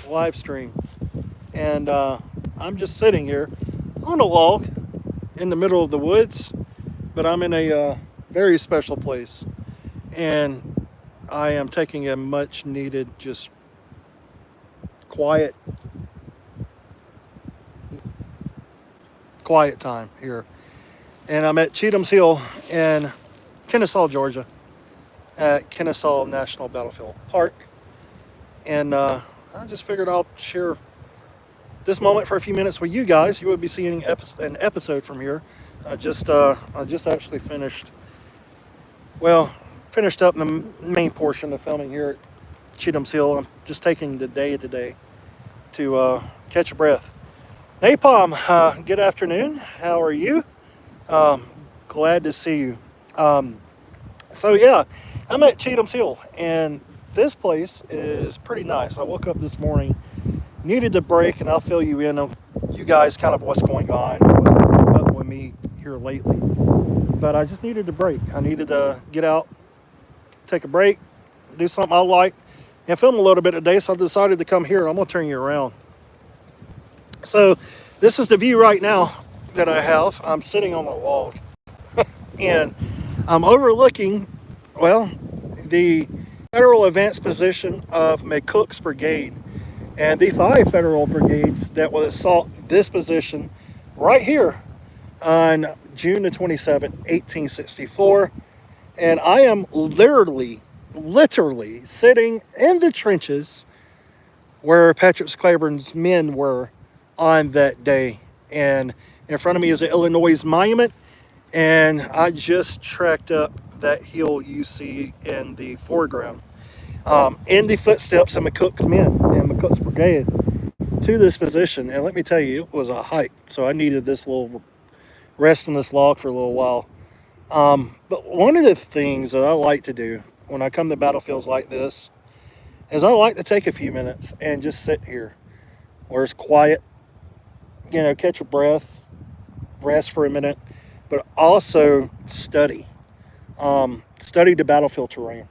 live stream. And I'm just sitting here on a log in the middle of the woods, but I'm in a very special place. And I am taking a much needed, just quiet, quiet time here. And I'm at Cheatham's Hill in Kennesaw, Georgia, at Kennesaw National Battlefield Park. And I just figured I'll share this moment for a few minutes with you guys. You will be seeing an episode from here. I just actually well, finished up the main portion of filming here at Cheatham's Hill. I'm just taking the day today to catch a breath. Napalm, good afternoon. How are you? Um, Glad to see you. Um, so yeah, I'm at Cheatham's Hill, and this place is pretty nice. I woke up this morning, needed to break, and I'll fill you in on you guys kind of what's going on with me here lately. But I just needed to break. I needed to get out, take a break, do something I like, and film a little bit today. So I decided to come here. I'm gonna turn you around. So this is the view right now that I have. I'm sitting on the log, and I'm overlooking, well, the federal advanced position of McCook's brigade and the five federal brigades that will assault this position right here on June the 27th, 1864. And I am literally sitting in the trenches where Patrick Claiborne's men were on that day. And in front of me is the Illinois Monument, and I just tracked up that hill you see in the foreground, in the footsteps of McCook's men and McCook's brigade to this position. And let me tell you, it was a hike, so I needed this little rest on this log for a little while. But one of the things that I like to do when I come to battlefields like this is I like to take a few minutes and just sit here where it's quiet, catch a breath, rest for a minute, but also study the battlefield terrain.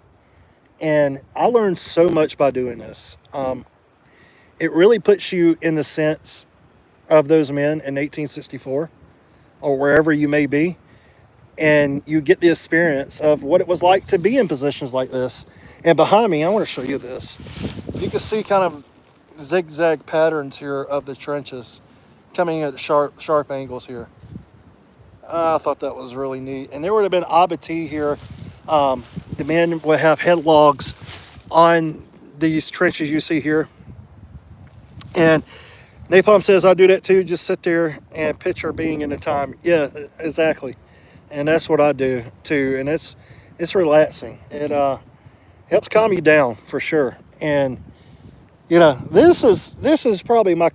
And I learned so much by doing this. It really puts you in the sense of those men in 1864 or wherever you may be. And you get the experience of what it was like to be in positions like this. And behind me, I want to show you this. You can see kind of zigzag patterns here of the trenches coming at sharp angles here. I thought that was really neat. And there would have been abattis here. The men would have headlogs on these trenches you see here. And Napalm says I do that too. Just sit there and picture being in the time. Yeah, exactly. And that's what I do too. And it's relaxing. It helps calm you down for sure. And this is probably my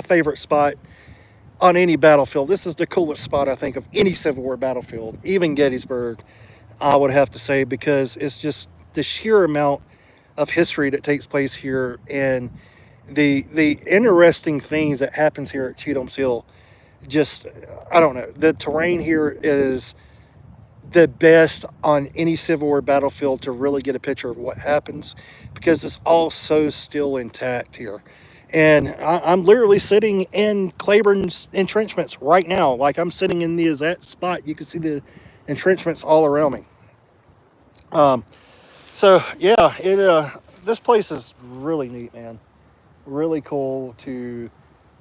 favorite spot on any battlefield. This is the coolest spot I think of any Civil War battlefield, even Gettysburg, I would have to say, because it's just the sheer amount of history that takes place here and the interesting things that happens here at Cheatham's Hill. Just, I don't know, the terrain here is the best on any Civil War battlefield to really get a picture of what happens, because it's all so still intact here. And I'm literally sitting in Claiborne's entrenchments right now. Like, I'm sitting in the exact spot. You can see the entrenchments all around me. Um, so yeah, this place is really neat, man. Really cool to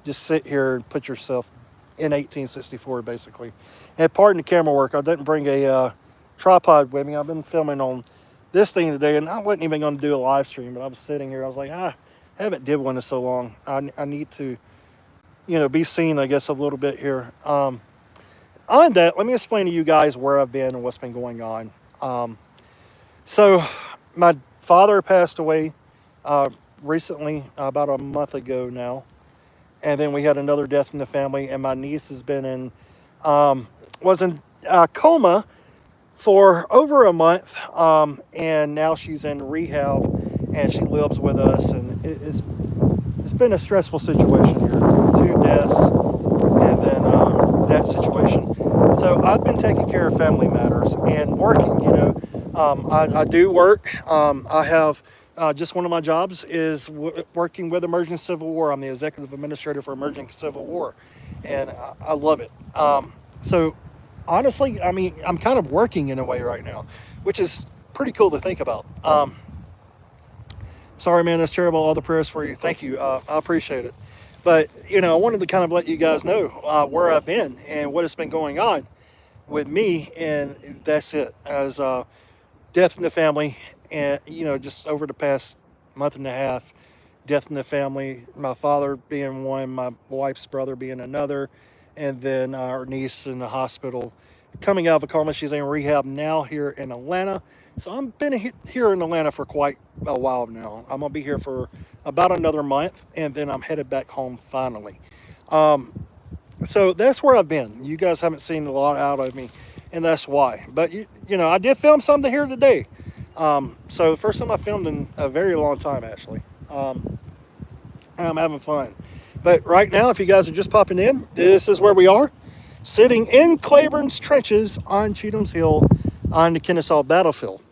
just sit here and put yourself in 1864, basically. And pardon the camera work, I didn't bring a tripod with me. I've been filming on this thing today, and I wasn't even going to do a live stream, but I was sitting here. I was like, I haven't did one in so long. I need to, be seen, I guess, a little bit here. On that, let me explain to you guys where I've been and what's been going on. So, my father passed away recently, about a month ago now. And then we had another death in the family, and my niece has been was in coma for over a month, and now she's in rehab, and she lives with us, and it's been a stressful situation here. Two deaths, and then that situation. So I've been taking care of family matters and working. I do work. I have Just one of my jobs is working with Emerging Civil War. I'm the executive administrator for Emerging Civil War, and I love it. So, honestly, I mean, I'm kind of working in a way right now, which is pretty cool to think about. Sorry, man, that's terrible. All the prayers for you. Thank you. I appreciate it. But, I wanted to kind of let you guys know where I've been and what has been going on with me. And that's it. As death in the family, and, just over the past month and a half, death in the family, my father being one, my wife's brother being another, and then our niece in the hospital coming out of a coma. She's in rehab now here in Atlanta. So I've been here in Atlanta for quite a while now. I'm going to be here for about another month, and then I'm headed back home finally. Um, so that's where I've been. You guys haven't seen a lot out of me, and that's why. But, I did film something here today. So first time I filmed in a very long time, actually. And I'm having fun. But right now, if you guys are just popping in, this is where we are, sitting in Claiborne's trenches on Cheatham's Hill on the Kennesaw battlefield.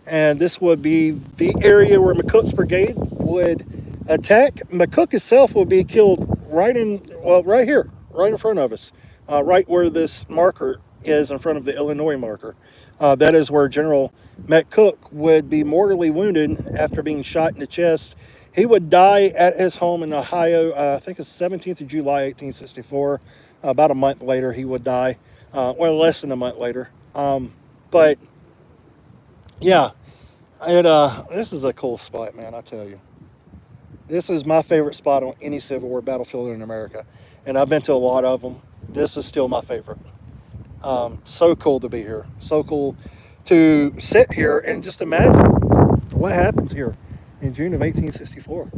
And this would be the area where McCook's brigade would attack. McCook itself would be killed right here, right in front of us, right where this marker is in front of the Illinois marker. That is where General McCook would be mortally wounded after being shot in the chest. He would die at his home in Ohio, I think it's 17th of July, 1864. About a month later, he would die. Less than a month later. But, yeah, this is a cool spot, man, I tell you. This is my favorite spot on any Civil War battlefield in America. And I've been to a lot of them. This is still my favorite. So cool to be here. So cool to sit here and just imagine what happens here in June of 1864.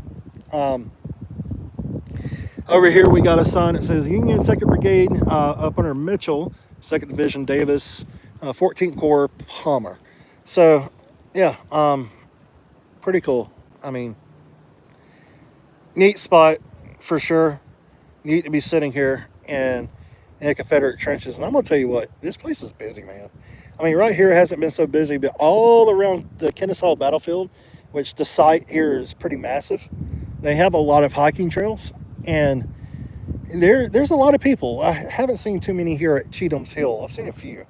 Over here we got a sign that says Union 2nd Brigade up under Mitchell, 2nd Division Davis, 14th Corps Palmer. So, yeah, pretty cool. I mean, neat spot for sure. Neat to be sitting here in the Confederate trenches. And I'm going to tell you what, this place is busy, man. I mean, right here hasn't been so busy, but all around the Kennesaw battlefield, which the site here is pretty massive, they have a lot of hiking trails. And there's a lot of people. I haven't seen too many here at Cheatham's Hill. I've seen a few.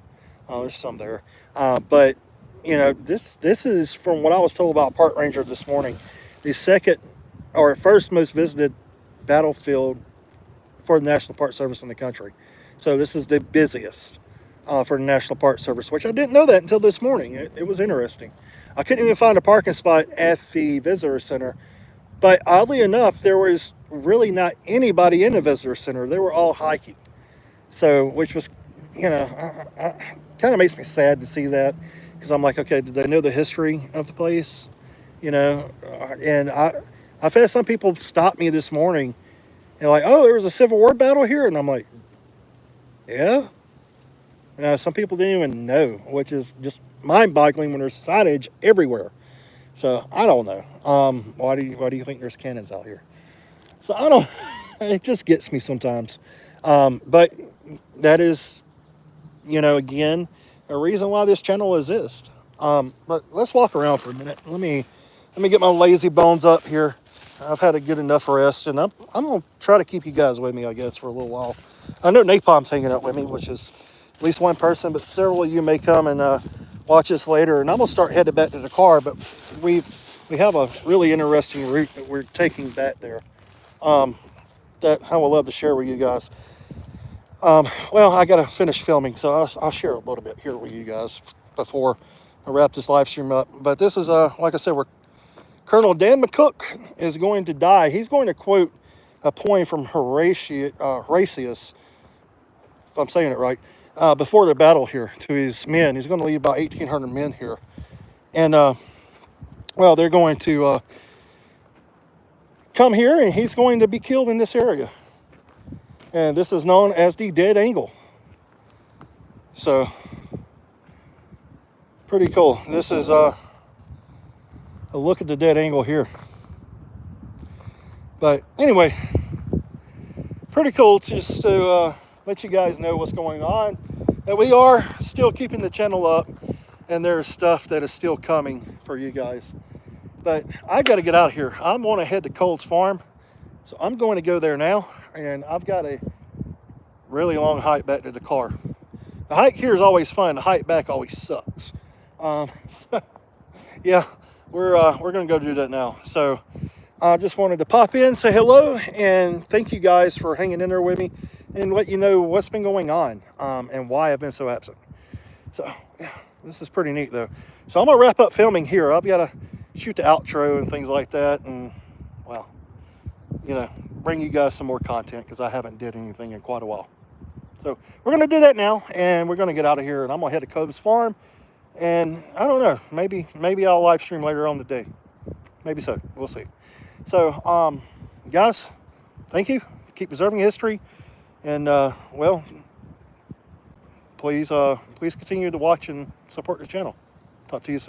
There's some there. But, this is, from what I was told about Park Ranger this morning, the first most visited battlefield for the National Park Service in the country. So this is the busiest for the National Park Service, which I didn't know that until this morning. It was interesting. I couldn't even find a parking spot at the visitor center. But oddly enough, there was really not anybody in the visitor center. They were all hiking. So, which was, kind of makes me sad to see that, because I'm like, okay, did they know the history of the place? And I've had some people stop me this morning and like, oh, there was a Civil War battle here? And I'm like, yeah? Some people didn't even know, which is just mind-boggling when there's signage everywhere. So I don't know. Why do you think there's cannons out here? So I don't. It just gets me sometimes. But that is, again, a reason why this channel exists. But let's walk around for a minute. Let me get my lazy bones up here. I've had a good enough rest, and I'm gonna try to keep you guys with me, I guess, for a little while. I know Napalm's hanging out with me, which is at least one person, but several of you may come and watch this later, and I'm gonna start heading back to the car. But we have a really interesting route that we're taking back there that I would love to share with you guys. I gotta finish filming, so I'll share a little bit here with you guys before I wrap this live stream up. But this is like I said, Colonel Dan McCook is going to die. He's going to quote a poem from Horatius, if I'm saying it right, before the battle here to his men. He's going to lead about 1,800 men here. And, they're going to come here, and he's going to be killed in this area. And this is known as the Dead Angle. So, pretty cool. This is a look at the dead angle here. But anyway, pretty cool just to let you guys know what's going on. That we are still keeping the channel up, and there's stuff that is still coming for you guys. But I got to get out of here. I'm going to head to Cole's farm. So I'm going to go there now. And I've got a really long hike back to the car. The hike here is always fun. The hike back always sucks. Um, yeah, we're going to go do that now. So I just wanted to pop in, say hello, and thank you guys for hanging in there with me and let you know what's been going on and why I've been so absent. So, yeah, this is pretty neat, though. So I'm going to wrap up filming here. I've got to shoot the outro and things like that and, well, you know, bring you guys some more content because I haven't did anything in quite a while. So we're going to do that now, and we're going to get out of here, and I'm going to head to Cole's farm. And I don't know, maybe I'll live stream later on today. Maybe so. We'll see. So, guys, thank you. Keep preserving history. And, well, please continue to watch and support the channel. Talk to you soon.